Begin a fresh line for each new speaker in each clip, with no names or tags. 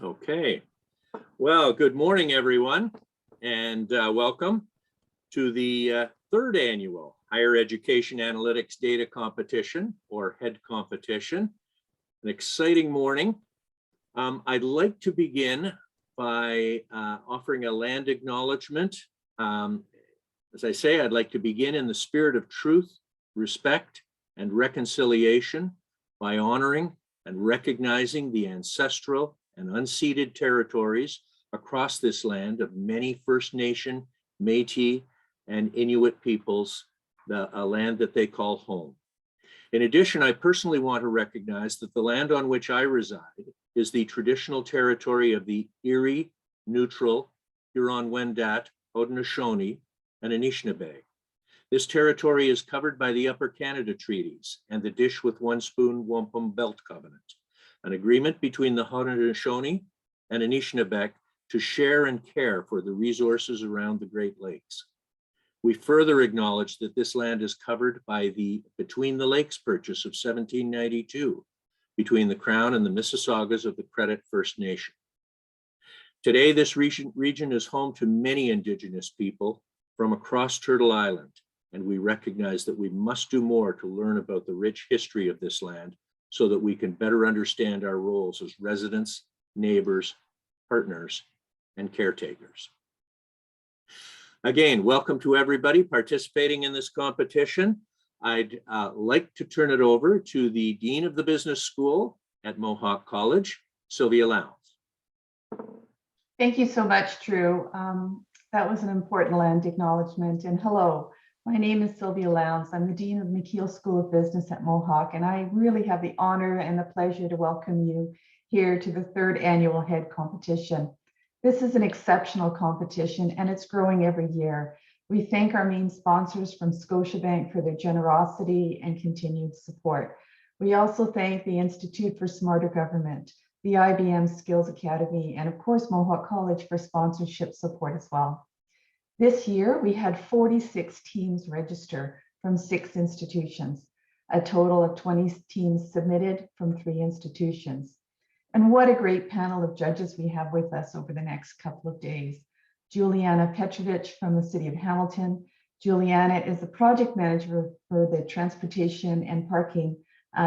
Okay, well, good morning, everyone, and welcome to the third annual Higher Education Analytics Data Competition, or HEAD competition. An exciting morning. I'd like to begin by offering a land acknowledgement. As I say, I'd like to begin in the spirit of truth, respect, and reconciliation by honoring and recognizing the ancestral and unceded territories across this land of many First Nation, Métis, and Inuit peoples, a land that they call home. In addition, I personally want to recognize that the land on which I reside is the traditional territory of the Erie, Neutral, Huron-Wendat, Haudenosaunee, and Anishinaabe. This territory is covered by the Upper Canada Treaties and the Dish with One Spoon Wampum Belt Covenant, an agreement between the Haudenosaunee and Anishinaabe to share and care for the resources around the Great Lakes. We further acknowledge that this land is covered by the Between the Lakes Purchase of 1792 between the Crown and the Mississaugas of the Credit First Nation. Today, this region is home to many Indigenous people from across Turtle Island, and we recognize that we must do more to learn about the rich history of this land so that we can better understand our roles as residents, neighbors, partners, and caretakers. Again, welcome to everybody participating in this competition. I'd like to turn it over to the Dean of the Business School at Mohawk College, Sylvia Lowndes.
Thank you so much, Drew. That was an important land acknowledgement. And hello, my name is Sylvia Lowndes. I'm the Dean of McKeel School of Business at Mohawk, and I really have the honor and the pleasure to welcome you here to the third annual HEAD competition. This is an exceptional competition, and it's growing every year. We thank our main sponsors from Scotiabank for their generosity and continued support. We also thank the Institute for Smarter Government, the IBM Skills Academy, and of course, Mohawk College for sponsorship support as well. This year, we had 46 teams register from 6 institutions. A total of 20 teams submitted from 3 institutions. And what a great panel of judges we have with us over the next couple of days. Juliana Petrovich from the City of Hamilton. Juliana is the project manager for the Transportation and Parking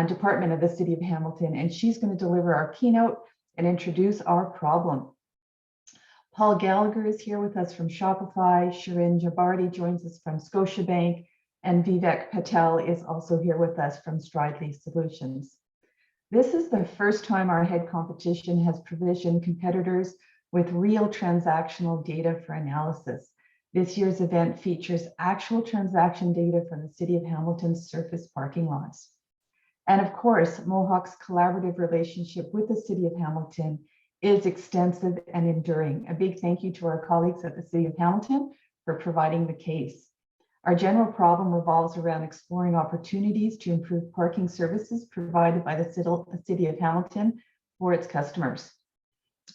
Department of the City of Hamilton, and she's going to deliver our keynote and introduce our problem. Paul Gallagher is here with us from Shopify. Shirin Jabardi joins us from Scotiabank, and Vivek Patel is also here with us from Stridley Solutions. This is the first time our HEAD competition has provisioned competitors with real transactional data for analysis. This year's event features actual transaction data from the City of Hamilton's surface parking lots. And of course, Mohawk's collaborative relationship with the City of Hamilton is extensive and enduring. A big thank you to our colleagues at the City of Hamilton for providing the case. Our general problem revolves around exploring opportunities to improve parking services provided by the City of Hamilton for its customers.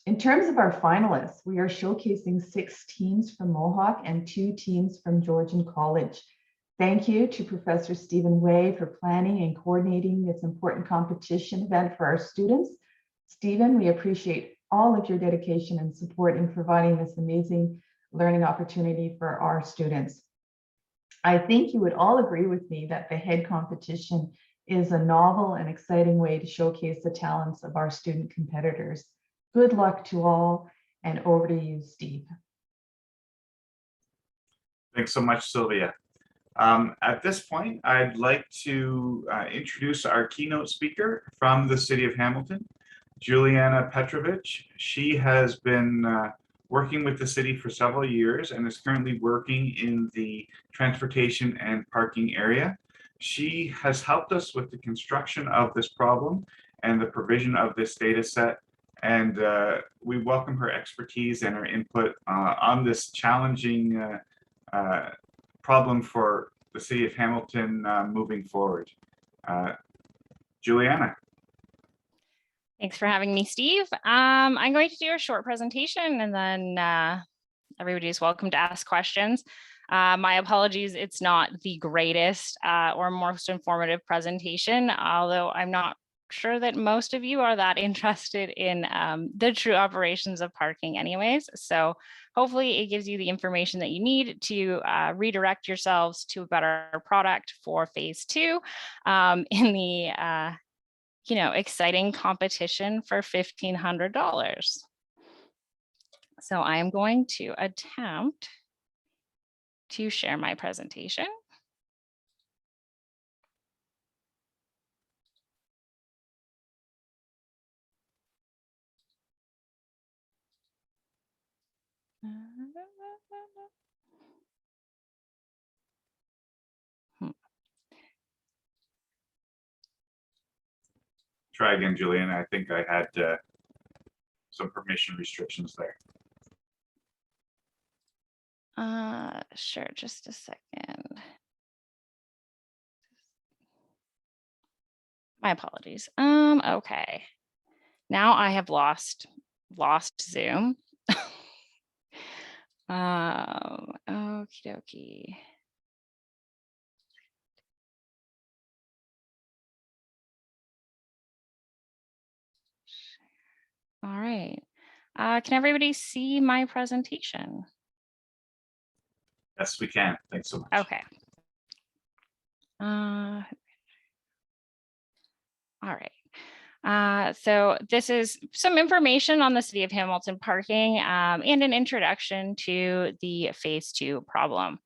In terms of our finalists, we are showcasing 6 teams from Mohawk and 2 teams from Georgian College. Thank you to Professor Stephen Way for planning and coordinating this important competition event for our students. Stephen, we appreciate all of your dedication and support in providing this amazing learning opportunity for our students. I think you would all agree with me that the HEAD competition is a novel and exciting way to showcase the talents of our student competitors. Good luck to all, and over to you, Steve.
Thanks so much, Sylvia. At this point, I'd like to introduce our keynote speaker from the City of Hamilton, Juliana Petrovich. She has been working with the city for several years and is currently working in the transportation and parking area. She has helped us with the construction of this problem and the provision of this data set, and we welcome her expertise and her input on this challenging problem for the City of Hamilton moving forward. Juliana.
Thanks for having me, Steve. I'm going to do a short presentation, and then everybody is welcome to ask questions. My apologies, it's not the greatest or most informative presentation, although I'm not sure that most of you are that interested in the true operations of parking anyways. So hopefully it gives you the information that you need to redirect yourselves to a better product for phase 2 in the exciting competition for $1,500. So I am going to attempt to share my presentation.
Try again, Julian. I think I had some permission restrictions there.
Sure, just a second. My apologies. Okay. Now I have lost Zoom. Okie dokie. All right. Can everybody see my presentation?
Yes, we can. Thanks so much.
Okay. All right. So this is some information on the City of Hamilton parking and an introduction to the phase 2 problem.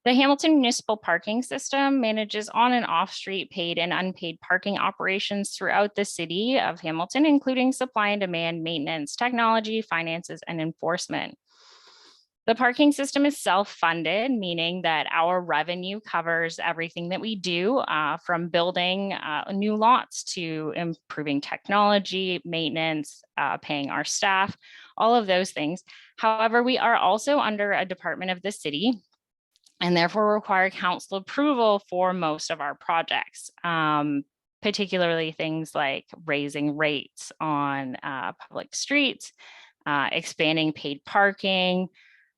The Hamilton Municipal Parking System manages on and off-street paid and unpaid parking operations throughout the city of Hamilton, including supply and demand, maintenance, technology, finances, and enforcement. The parking system is self-funded, meaning that our revenue covers everything that we do, from building new lots to improving technology, maintenance, paying our staff, all of those things. However, we are also under a department of the city, and therefore require council approval for most of our projects, particularly things like raising rates on public streets, expanding paid parking,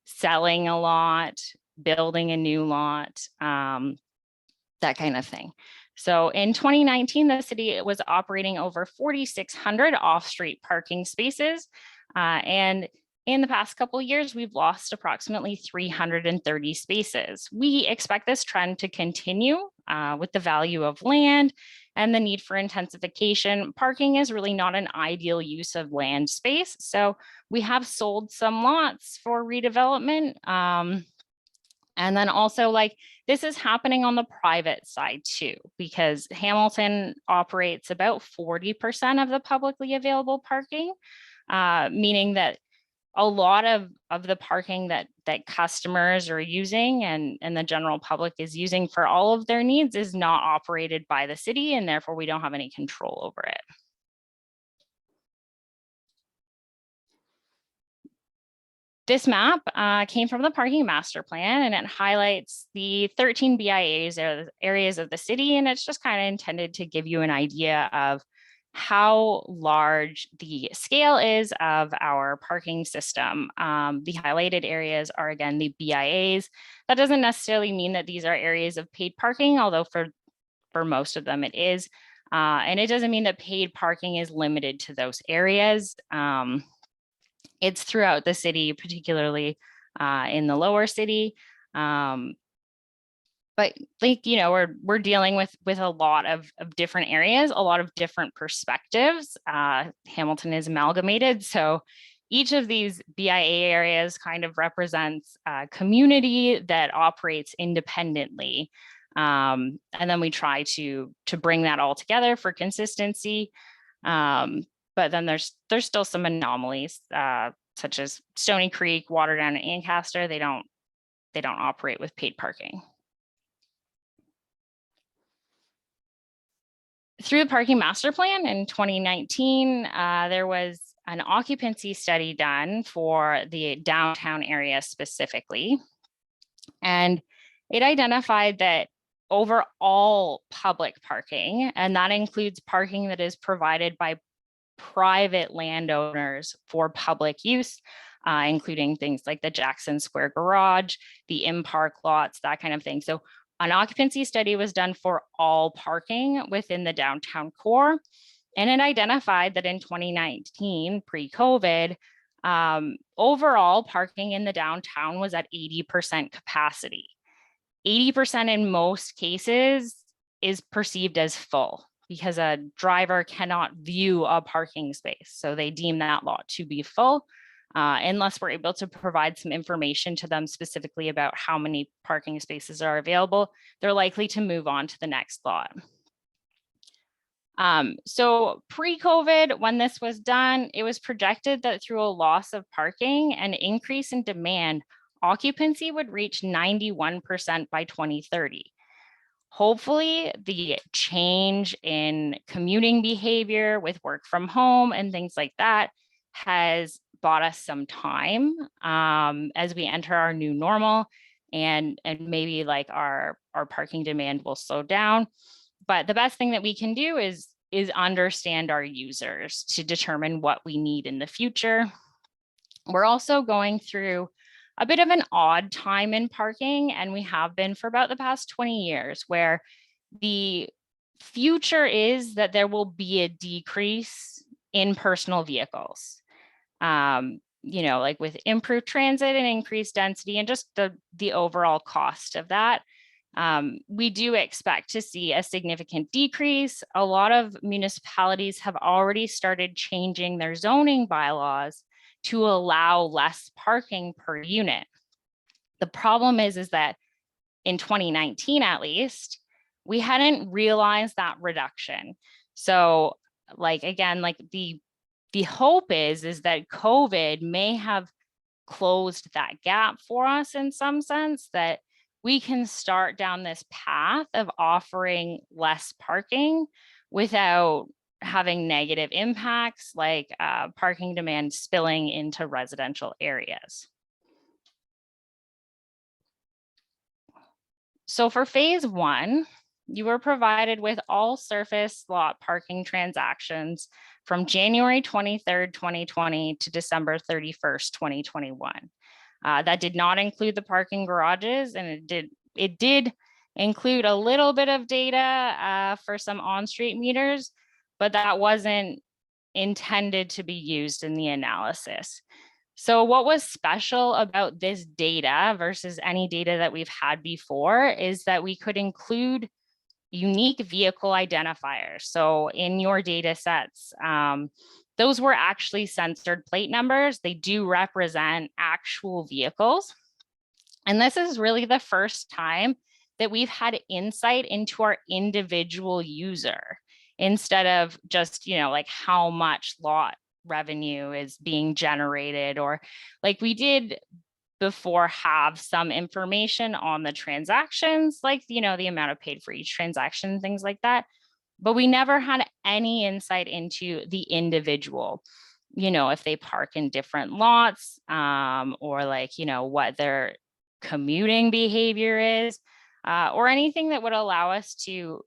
selling a lot, building a new lot, that kind of thing. So in 2019, the city was operating over 4,600 off-street parking spaces, and in the past couple of years, we've lost approximately 330 spaces. We expect this trend to continue with the value of land and the need for intensification. Parking is really not an ideal use of land space. So we have sold some lots for redevelopment. And then also, like, this is happening on the private side too, because Hamilton operates about 40% of the publicly available parking, meaning that a lot of the parking that customers are using and the general public is using for all of their needs is not operated by the city, and therefore we don't have any control over it. This map came from the parking master plan, and it highlights the 13 BIAs, or areas of the city, and it's just kind of intended to give you an idea of how large the scale is of our parking system. The highlighted areas are, again, the BIAs. That doesn't necessarily mean that these are areas of paid parking, although for most of them it is. And it doesn't mean that paid parking is limited to those areas. It's throughout the city, particularly in the lower city. But like, you know, we're dealing with a lot of different areas, a lot of different perspectives. Hamilton is amalgamated, so each of these BIA areas kind of represents a community that operates independently. And then we try to bring that all together for consistency. But then there's still some anomalies, such as Stony Creek, Waterdown, and Ancaster. They don't operate with paid parking. Through the parking master plan in 2019, there was an occupancy study done for the downtown area specifically. And it identified that overall public parking, and that includes parking that is provided by private landowners for public use, including things like the Jackson Square Garage, the in-park lots, that kind of thing. So An occupancy study was done for all parking within the downtown core, and it identified that in 2019, pre-COVID, overall parking in the downtown was at 80% capacity. 80% in most cases is perceived as full because a driver cannot view a parking space. So they deem that lot to be full unless we're able to provide some information to them specifically about how many parking spaces are available. They're likely to move on to the next lot. So pre-COVID, when this was done, it was projected that through a loss of parking and increase in demand, occupancy would reach 91% by 2030. Hopefully, the change in commuting behavior with work from home and things like that has bought us some time as we enter our new normal, and maybe like our parking demand will slow down. But the best thing that we can do is understand our users to determine what we need in the future. We're also going through a bit of an odd time in parking, and we have been for about the past 20 years, where the future is that there will be a decrease in personal vehicles. You know, like with improved transit and increased density and just the overall cost of that. We do expect to see a significant decrease. A lot of municipalities have already started changing their zoning bylaws to allow less parking per unit. The problem is that in 2019, at least, we hadn't realized that reduction. So like, again, like the hope is that COVID may have closed that gap for us in some sense, that we can start down this path of offering less parking without having negative impacts like parking demand spilling into residential areas. So for phase one, you were provided with all surface lot parking transactions from January 23rd, 2020 to December 31st, 2021. That did not include the parking garages, and it did include a little bit of data for some on-street meters, but that wasn't intended to be used in the analysis. So what was special about this data versus any data that we've had before is that we could include unique vehicle identifiers. So in your data sets, those were actually censored plate numbers. They do represent actual vehicles. And this is really the first time that we've had insight into our individual user instead of just, you know, like how much lot revenue is being generated, or like we did before have some information on the transactions, like, you know, the amount of paid for each transaction, things like that. But we never had any insight into the individual, you know, if they park in different lots or like, you know, what their commuting behavior is or anything that would allow us to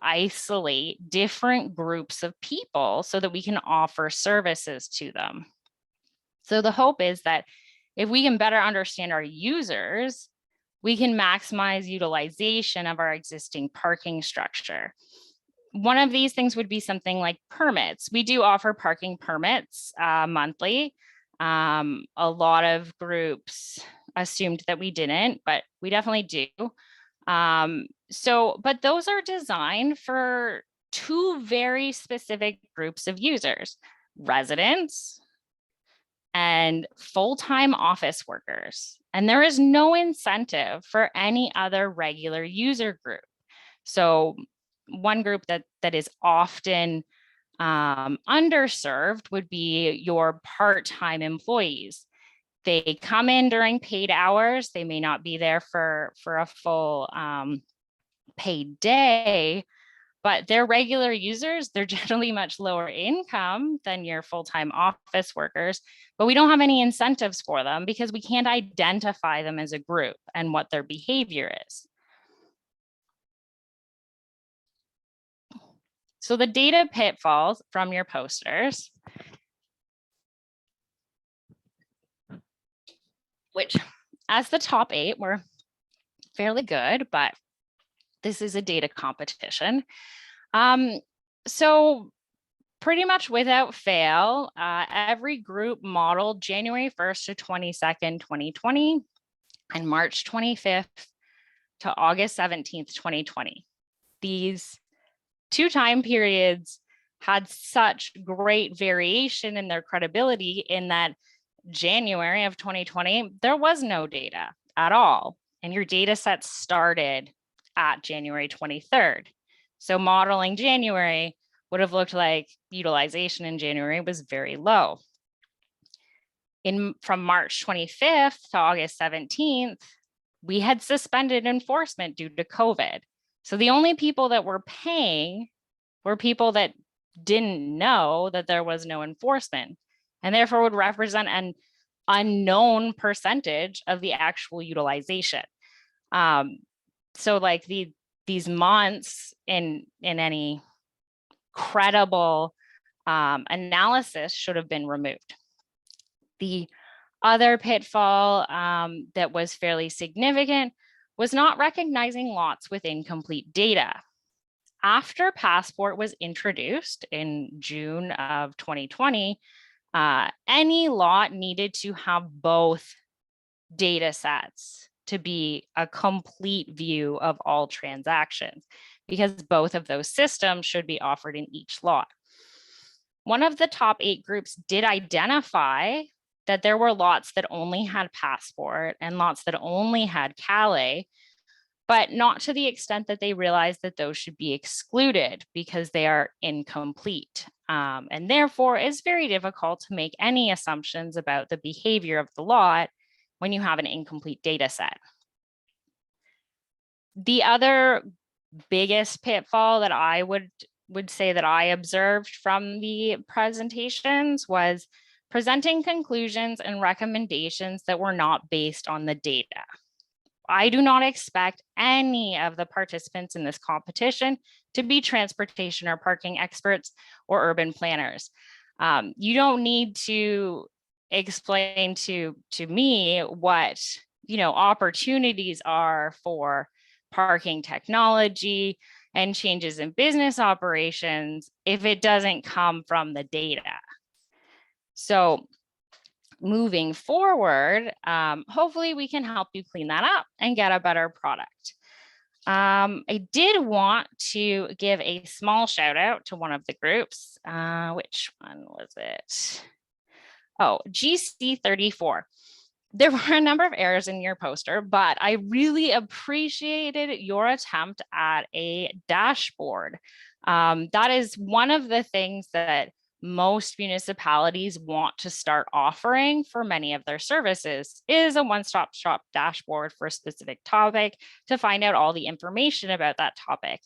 isolate different groups of people so that we can offer services to them. So the hope is that if we can better understand our users, we can maximize utilization of our existing parking structure. One of these things would be something like permits. We do offer parking permits monthly. A lot of groups assumed that we didn't, but we definitely do. But those are designed for two very specific groups of users: residents and full-time office workers. And there is no incentive for any other regular user group. So one group that is often underserved would be your part-time employees. They come in during paid hours. They may not be there for a full paid day, but they're regular users. They're generally much lower income than your full-time office workers, but we don't have any incentives for them because we can't identify them as a group and what their behavior is. So the data pitfalls from your posters, which as the top 8 were fairly good, but this is a data competition. So pretty much without fail, every group modeled January 1st to 22nd, 2020, and March 25th to August 17th, 2020. These 2 time periods had such great variation in their credibility in that January of 2020, there was no data at all. And your data set started at January 23rd. So modeling January would have looked like utilization in January was very low. From March 25th to August 17th, we had suspended enforcement due to COVID. So the only people that were paying were people that didn't know that there was no enforcement, and therefore would represent an unknown percentage of the actual utilization. So like these months in any credible analysis should have been removed. The other pitfall that was fairly significant was not recognizing lots with incomplete data. After Passport was introduced in June of 2020, any lot needed to have both data sets to be a complete view of all transactions, because both of those systems should be offered in each lot. One of the top 8 groups did identify that there were lots that only had Passport and lots that only had Calais, but not to the extent that they realized that those should be excluded because they are incomplete. And therefore, it's very difficult to make any assumptions about the behavior of the lot when you have an incomplete data set. The other biggest pitfall that I would say that I observed from the presentations was presenting conclusions and recommendations that were not based on the data. I do not expect any of the participants in this competition to be transportation or parking experts or urban planners. You don't need to explain to me what opportunities are for parking technology and changes in business operations if it doesn't come from the data. So moving forward, hopefully we can help you clean that up and get a better product. I did want to give a small shout out to one of the groups. Which one was it? Oh, GC34. There were a number of errors in your poster, but I really appreciated your attempt at a dashboard. That is one of the things that most municipalities want to start offering for many of their services, is a one-stop shop dashboard for a specific topic to find out all the information about that topic.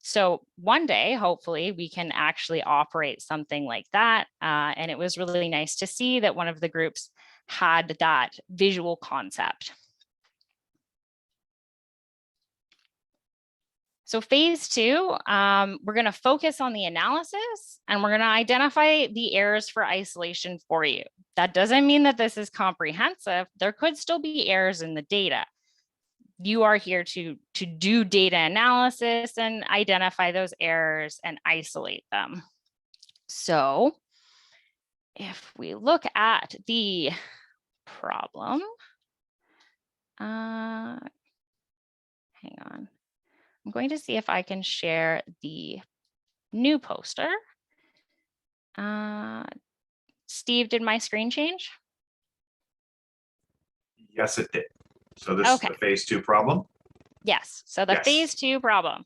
So one day, hopefully, we can actually operate something like that. And it was really nice to see that one of the groups had that visual concept. So phase 2, we're going to focus on the analysis and we're going to identify the errors for isolation for you. That doesn't mean that this is comprehensive. There could still be errors in the data. You are here to do data analysis and identify those errors and isolate them. So if we look at the problem, hang on. I'm going to see if I can share the new poster. Steve, did my screen change?
Yes, it did. So this is the phase 2 problem?
Yes, so the phase 2 problem.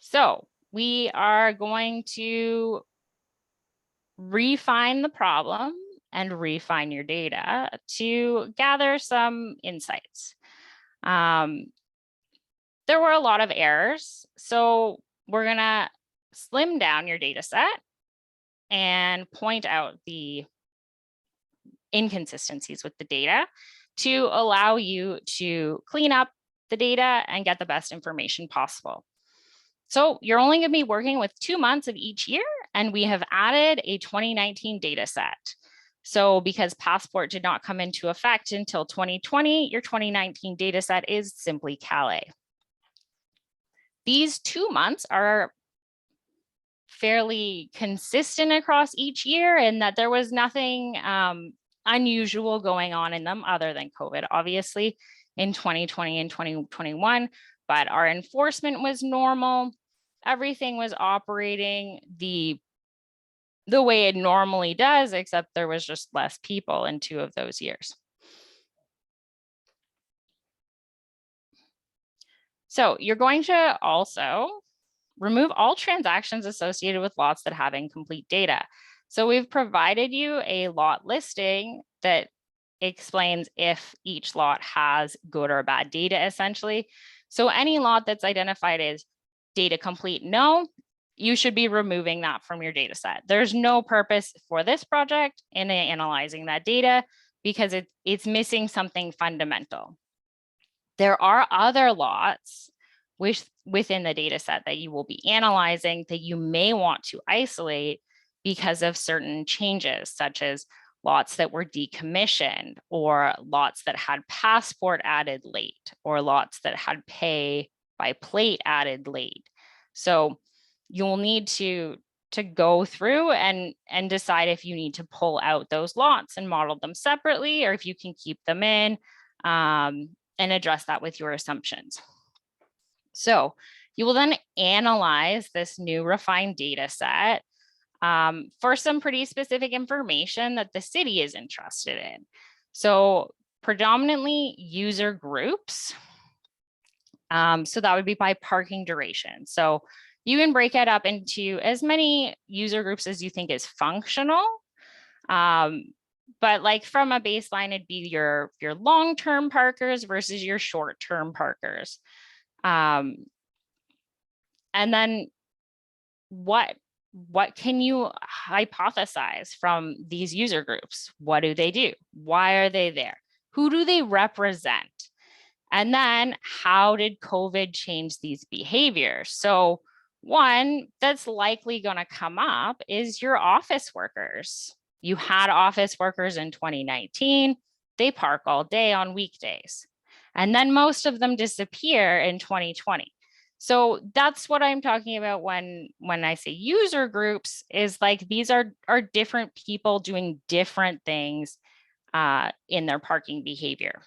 So we are going to refine the problem and refine your data to gather some insights. There were a lot of errors, so we're gonna slim down your data set and point out the inconsistencies with the data to allow you to clean up the data and get the best information possible. So you're only gonna be working with 2 months of each year, and we have added a 2019 data set. So because Passport did not come into effect until 2020, your 2019 data set is simply Calais. These 2 months are fairly consistent across each year, and that there was nothing unusual going on in them other than COVID, obviously, in 2020 and 2021, but our enforcement was normal. Everything was operating the way it normally does, except there was just less people in 2 of those years. So you're going to also remove all transactions associated with lots that have incomplete data. So we've provided you a lot listing that explains if each lot has good or bad data, essentially. So any lot that's identified as data complete, no, you should be removing that from your data set. There's no purpose for this project in analyzing that data because it's missing something fundamental. There are other lots within the data set that you will be analyzing that you may want to isolate because of certain changes, such as lots that were decommissioned, or lots that had passport added late, or lots that had pay by plate added late. So you'll need to go through and decide if you need to pull out those lots and model them separately, or if you can keep them in and address that with your assumptions. So you will then analyze this new refined data set for some pretty specific information that the city is interested in. So predominantly user groups. So that would be by parking duration. So you can break it up into as many user groups as you think is functional. But like from a baseline, it'd be your long-term parkers versus your short-term parkers. And then what can you hypothesize from these user groups? What do they do? Why are they there? Who do they represent? And then how did COVID change these behaviors? So one that's likely going to come up is your office workers. You had office workers in 2019. They park all day on weekdays. And then most of them disappear in 2020. So that's what I'm talking about when I say user groups, is like these are different people doing different things in their parking behavior.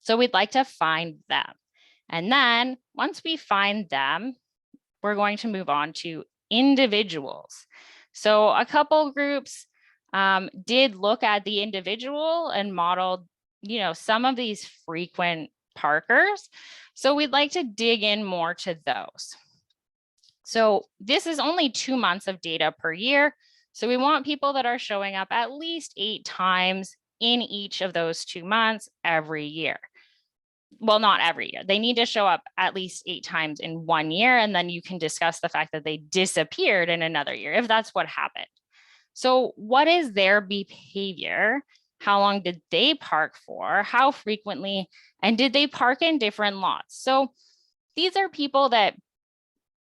So we'd like to find them. And then once we find them, we're going to move on to individuals. So a couple groups did look at the individual and modeled, some of these frequent parkers. So we'd like to dig in more to those. So this is only 2 months of data per year. So we want people that are showing up at least 8 times in each of those 2 months every year. Well, not every year. They need to show up at least 8 times in 1 year, and then you can discuss the fact that they disappeared in another year, if that's what happened. So what is their behavior? How long did they park for? How frequently? And did they park in different lots? So these are people that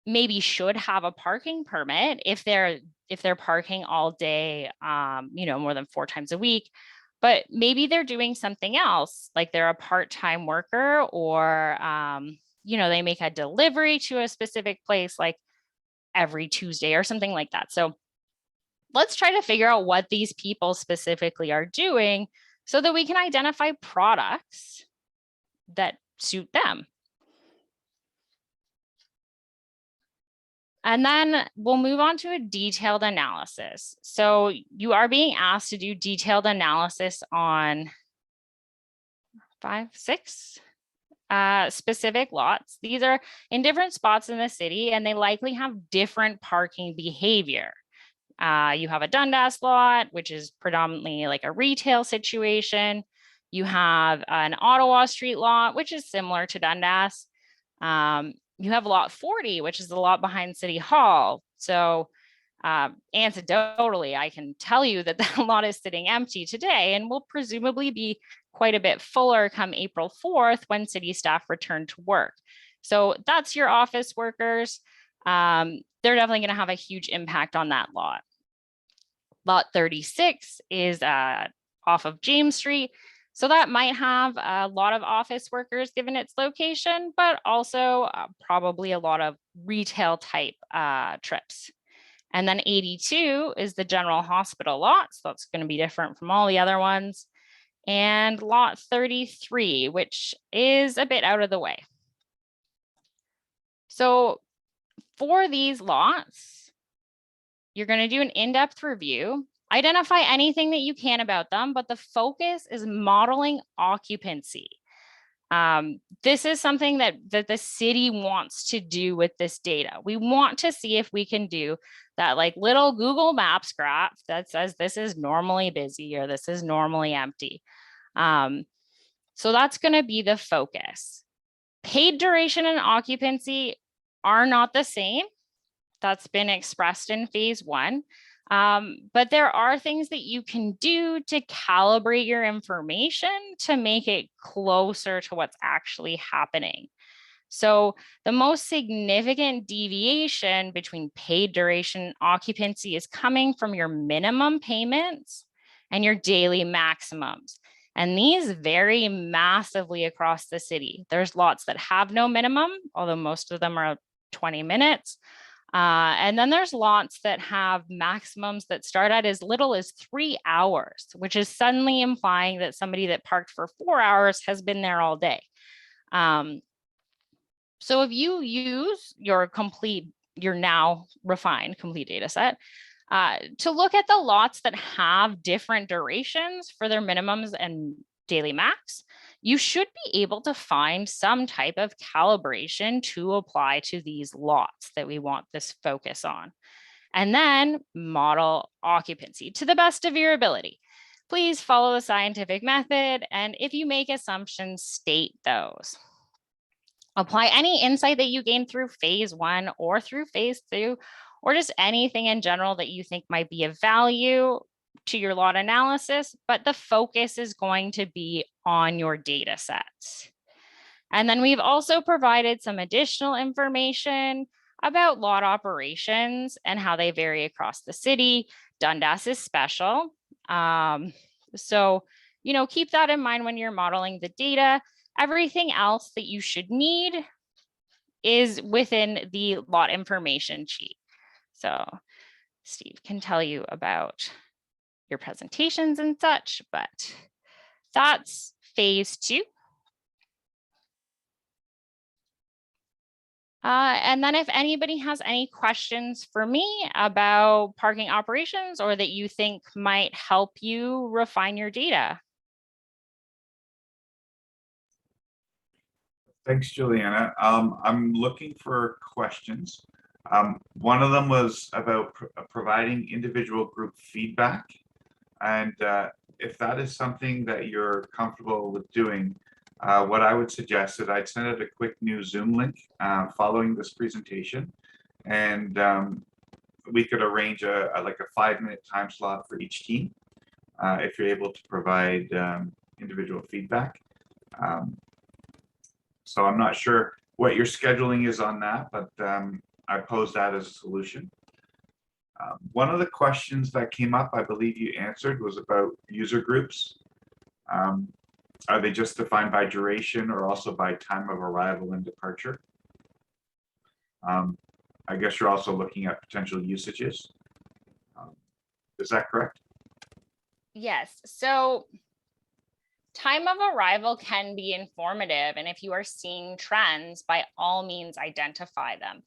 maybe should have a parking permit if they're parking all day, more than 4 times a week. But maybe they're doing something else, like they're a part-time worker, or they make a delivery to a specific place like every Tuesday or something like that. So let's try to figure out what these people specifically are doing so that we can identify products that suit them. And then we'll move on to a detailed analysis. So you are being asked to do detailed analysis on 5, 6 specific lots. These are in different spots in the city, and they likely have different parking behavior. You have a Dundas lot, which is predominantly like a retail situation. You have an Ottawa Street lot, which is similar to Dundas. You have lot 40, which is the lot behind City Hall. So anecdotally, I can tell you that that lot is sitting empty today and will presumably be quite a bit fuller come April 4th when city staff return to work. So that's your office workers. They're definitely going to have a huge impact on that lot. Lot 36 is off of James Street. So that might have a lot of office workers given its location, but also probably a lot of retail type trips. And then 82 is the general hospital lot. So that's going to be different from all the other ones. And lot 33, which is a bit out of the way. So for these lots, you're going to do an in-depth review, identify anything that you can about them, but the focus is modeling occupancy. This is something that the city wants to do with this data. We want to see if we can do that like little Google Maps graph that says this is normally busy or this is normally empty. So that's going to be the focus. Paid duration and occupancy are not the same. That's been expressed in phase 1. But there are things that you can do to calibrate your information to make it closer to what's actually happening. So the most significant deviation between paid duration and occupancy is coming from your minimum payments and your daily maximums. And these vary massively across the city. There's lots that have no minimum, although most of them are 20 minutes. And then there's lots that have maximums that start at as little as 3 hours, which is suddenly implying that somebody that parked for 4 hours has been there all day. So if you use your now refined complete data set to look at the lots that have different durations for their minimums and daily max, you should be able to find some type of calibration to apply to these lots that we want this focus on. And then model occupancy to the best of your ability. Please follow the scientific method, and if you make assumptions, state those. Apply any insight that you gain through phase 1 or through phase 2, or just anything in general that you think might be of value to your lot analysis, but the focus is going to be on your data sets. And then we've also provided some additional information about lot operations and how they vary across the city. Dundas is special. So, keep that in mind when you're modeling the data. Everything else that you should need is within the lot information sheet. So Steve can tell you about your presentations and such, but that's phase 2. And then if anybody has any questions for me about parking operations or that you think might help you refine your data.
Thanks, Juliana. I'm looking for questions. One of them was about providing individual group feedback. And if that is something that you're comfortable with doing, what I would suggest is I'd send out a quick new Zoom link following this presentation, and we could arrange like a 5-minute time slot for each team if you're able to provide individual feedback. So I'm not sure what your scheduling is on that, but I pose that as a solution. One of the questions that came up, I believe you answered, was about user groups. Are they just defined by duration or also by time of arrival and departure? I guess you're also looking at potential usages. Is that correct?
Yes. So time of arrival can be informative, and if you are seeing trends, by all means identify them.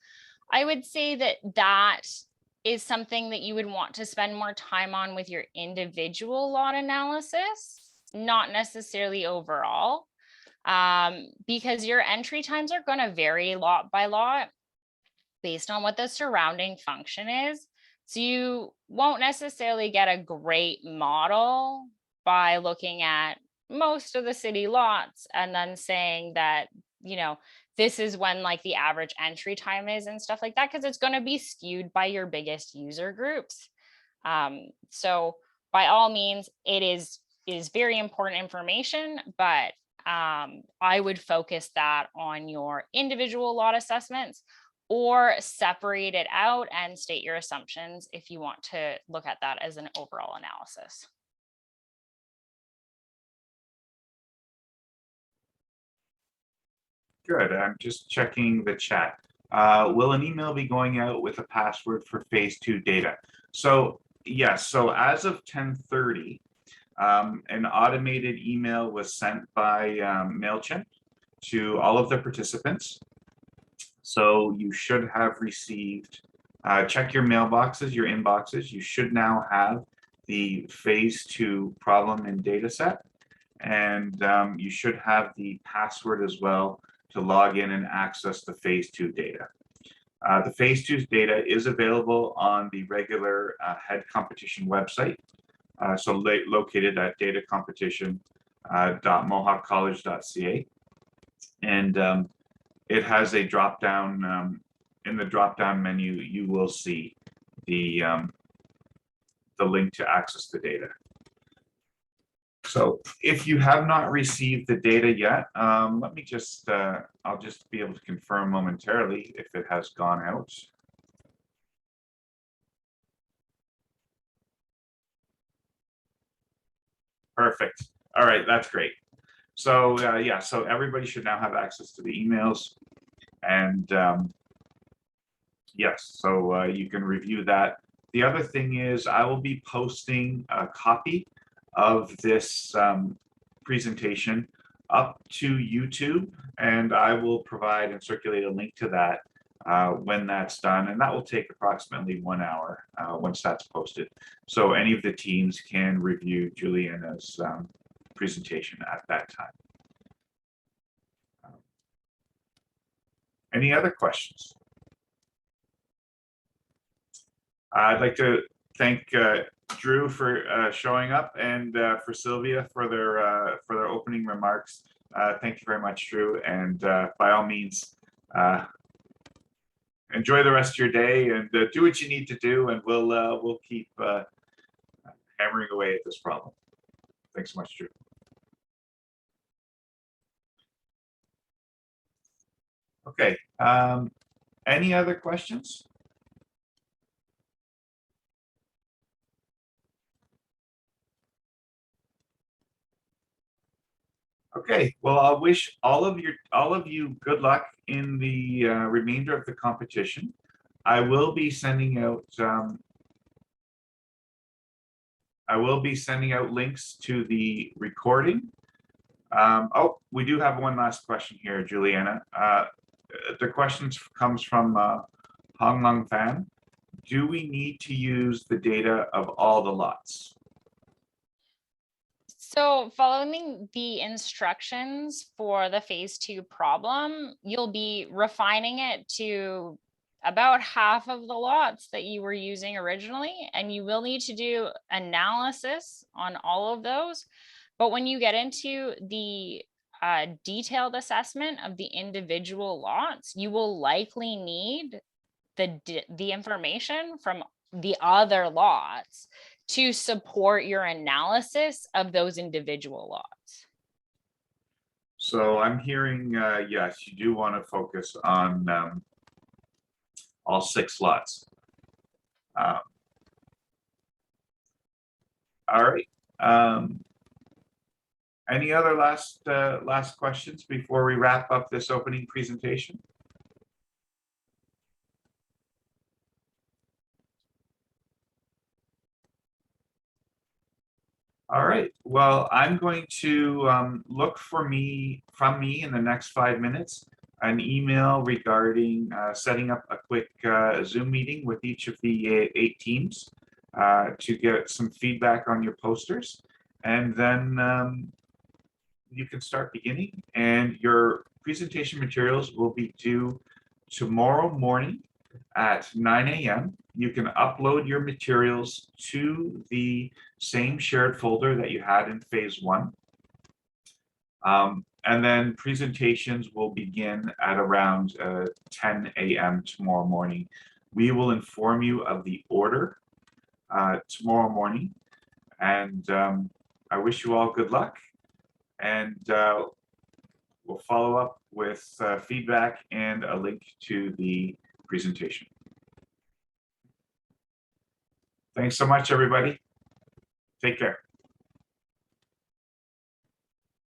I would say that is something that you would want to spend more time on with your individual lot analysis, not necessarily overall, because your entry times are going to vary lot by lot based on what the surrounding function is. So you won't necessarily get a great model by looking at most of the city lots and then saying that, this is when like the average entry time is and stuff like that, because it's going to be skewed by your biggest user groups. So by all means, it is very important information, but I would focus that on your individual lot assessments or separate it out and state your assumptions if you want to look at that as an overall analysis.
Good. I'm just checking the chat. Will an email be going out with a password for phase 2 data? So yes, so as of 10:30, an automated email was sent by MailChimp to all of the participants. So you should have received, check your mailboxes, your inboxes. You should now have the phase 2 problem and data set. And you should have the password as well to log in and access the phase 2 data. The phase 2 data is available on the regular head competition website. So located at datacompetition.mohawkcollege.ca. And it has a drop down, in the drop down menu, you will see the link to access the data. So if you have not received the data yet, let me just, I'll just be able to confirm momentarily if it has gone out. Perfect. All right, that's great. So yeah, so everybody should now have access to the emails. And yes, so you can review that. The other thing is I will be posting a copy of this presentation up to YouTube, and I will provide and circulate a link to that when that's done, and that will take approximately 1 hour once that's posted. So any of the teams can review Juliana's presentation at that time. Any other questions? I'd like to thank Drew for showing up, and for Sylvia for their opening remarks. Thank you very much, Drew, and by all means, enjoy the rest of your day and do what you need to do, and we'll keep hammering away at this problem. Thanks so much, Drew. Okay. Any other questions? Okay, well, I'll wish all of you good luck in the remainder of the competition. I will be sending out links to the recording. Oh, we do have one last question here, Juliana. The question comes from Hong Lung Fan. Do we need to use the data of all the lots?
So following the instructions for the phase 2 problem, you'll be refining it to about half of the lots that you were using originally, and you will need to do analysis on all of those. But when you get into the detailed assessment of the individual lots, you will likely need the information from the other lots to support your analysis of those individual lots.
So I'm hearing, yes, you do want to focus on all 6 lots. All right. Any other last questions before we wrap up this opening presentation? All right, well, I'm going to look from me in the next 5 minutes, an email regarding setting up a quick Zoom meeting with each of the 8 teams to get some feedback on your posters. And then you can start beginning, and your presentation materials will be due tomorrow morning at 9 a.m. You can upload your materials to the same shared folder that you had in phase 1. And then presentations will begin at around 10 a.m. tomorrow morning. We will inform you of the order tomorrow morning. And I wish you all good luck. And we'll follow up with feedback and a link to the presentation. Thanks so much, everybody. Take care.